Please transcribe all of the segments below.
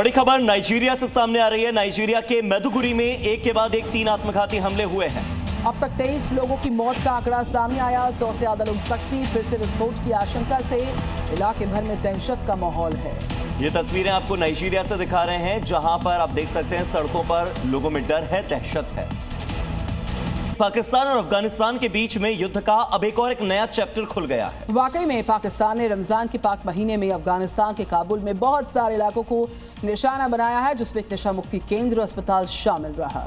बड़ी खबर नाइजीरिया से सामने आ रही है। नाइजीरिया के मैदुगुरी में एक के बाद एक 3 आत्मघाती हमले हुए हैं। अब तक 23 लोगों की मौत का आंकड़ा सामने आया। 100 से ज्यादा लोग जख्मी। फिर से विस्फोट की आशंका से इलाके भर में दहशत का माहौल है। ये तस्वीरें आपको नाइजीरिया से दिखा रहे हैं, जहां पर आप देख सकते हैं सड़कों पर लोगों में डर है, दहशत है। पाकिस्तान और अफगानिस्तान के बीच में युद्ध का अब एक नया चैप्टर खुल गया है। वाकई में पाकिस्तान ने रमजान के पाक महीने में अफगानिस्तान के काबुल में बहुत सारे इलाकों को निशाना बनाया है, जिसमें एक नशा मुक्ति केंद्र अस्पताल शामिल रहा।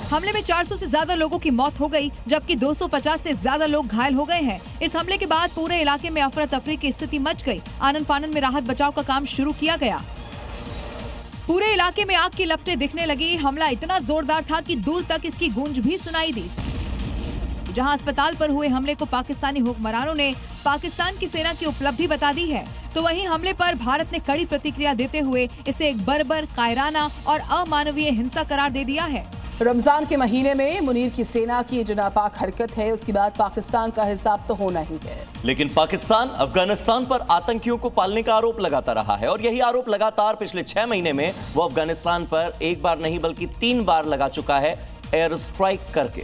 हमले में 400 से ज्यादा लोगों की मौत हो गई, जबकि 250 से ज्यादा लोग घायल हो गए हैं। इस हमले के बाद पूरे इलाके में अफरा तफरी की स्थिति मच गई। आनन फानन में राहत बचाव का काम शुरू किया गया। पूरे इलाके में आग की लपटें दिखने लगी। हमला इतना जोरदार था कि दूर तक इसकी गूंज भी सुनाई दी। जहां अस्पताल पर हुए हमले को पाकिस्तानी हुक्मरानों ने पाकिस्तान की सेना की उपलब्धि बता दी है, तो वहीं हमले पर भारत ने कड़ी प्रतिक्रिया देते हुए इसे एक बर्बर, कायराना और अमानवीय हिंसा करार दे दिया है। रमजान के महीने में मुनीर की सेना की जो नापाक हरकत है, उसके बाद पाकिस्तान का हिसाब तो होना ही है। लेकिन पाकिस्तान अफगानिस्तान पर आतंकियों को पालने का आरोप लगाता रहा है, और यही आरोप लगातार पिछले 6 महीने में वो अफगानिस्तान पर एक बार नहीं बल्कि 3 बार लगा चुका है, एयर स्ट्राइक करके।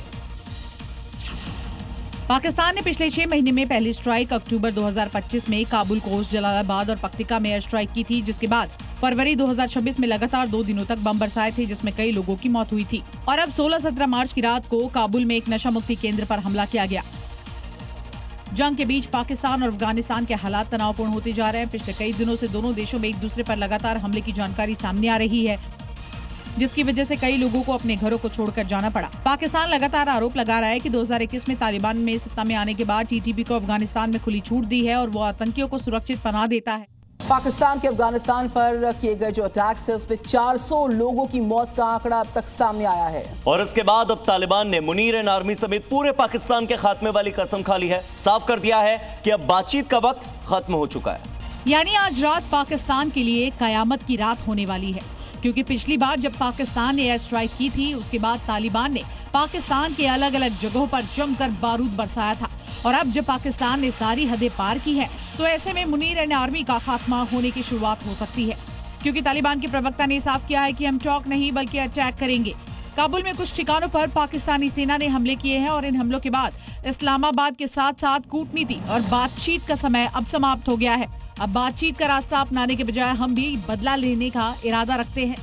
पाकिस्तान ने पिछले 6 महीने में पहली स्ट्राइक अक्टूबर 2025 में काबुल कोस्ट, जलालाबाद और पक्तिका में एयर स्ट्राइक की थी, जिसके बाद फरवरी 2026 में लगातार 2 दिनों तक बम बरसाए थे, जिसमें कई लोगों की मौत हुई थी। और अब 16-17 मार्च की रात को काबुल में एक नशा मुक्ति केंद्र पर हमला किया गया। जंग के बीच पाकिस्तान और अफगानिस्तान के हालात तनावपूर्ण होते जा रहे हैं। पिछले कई दिनों से दोनों देशों में एक दूसरे पर लगातार हमले की जानकारी सामने आ रही है, जिसकी वजह से कई लोगों को अपने घरों को छोड़कर जाना पड़ा। पाकिस्तान लगातार आरोप लगा रहा है कि 2021 में तालिबान में सत्ता में आने के बाद टीटीपी को अफगानिस्तान में खुली छूट दी है और वो आतंकियों को सुरक्षित पनाह देता है। पाकिस्तान के अफगानिस्तान पर किए गए जो अटैक्स है, उसमें 400 लोगों की मौत का आंकड़ा अब तक सामने आया है। और इसके बाद अब तालिबान ने मुनीर एंड आर्मी समेत पूरे पाकिस्तान के खात्मे वाली कसम खा ली है। साफ कर दिया है कि अब बातचीत का वक्त खत्म हो चुका है। यानी आज रात पाकिस्तान के लिए कयामत की रात होने वाली है, क्योंकि पिछली बार जब पाकिस्तान ने एयर स्ट्राइक की थी, उसके बाद तालिबान ने पाकिस्तान के अलग अलग जगहों पर जमकर बारूद बरसाया था। और अब जब पाकिस्तान ने सारी हदें पार की है, तो ऐसे में मुनीर एंड आर्मी का खात्मा होने की शुरुआत हो सकती है, क्योंकि तालिबान के प्रवक्ता ने साफ किया है कि हम टॉक नहीं बल्कि अटैक करेंगे। काबुल में कुछ ठिकानों पर पाकिस्तानी सेना ने हमले किए हैं और इन हमलों के बाद इस्लामाबाद के साथ साथ कूटनीति और बातचीत का समय अब समाप्त हो गया है। अब बातचीत का रास्ता अपनाने के बजाय हम भी बदला लेने का इरादा रखते हैं।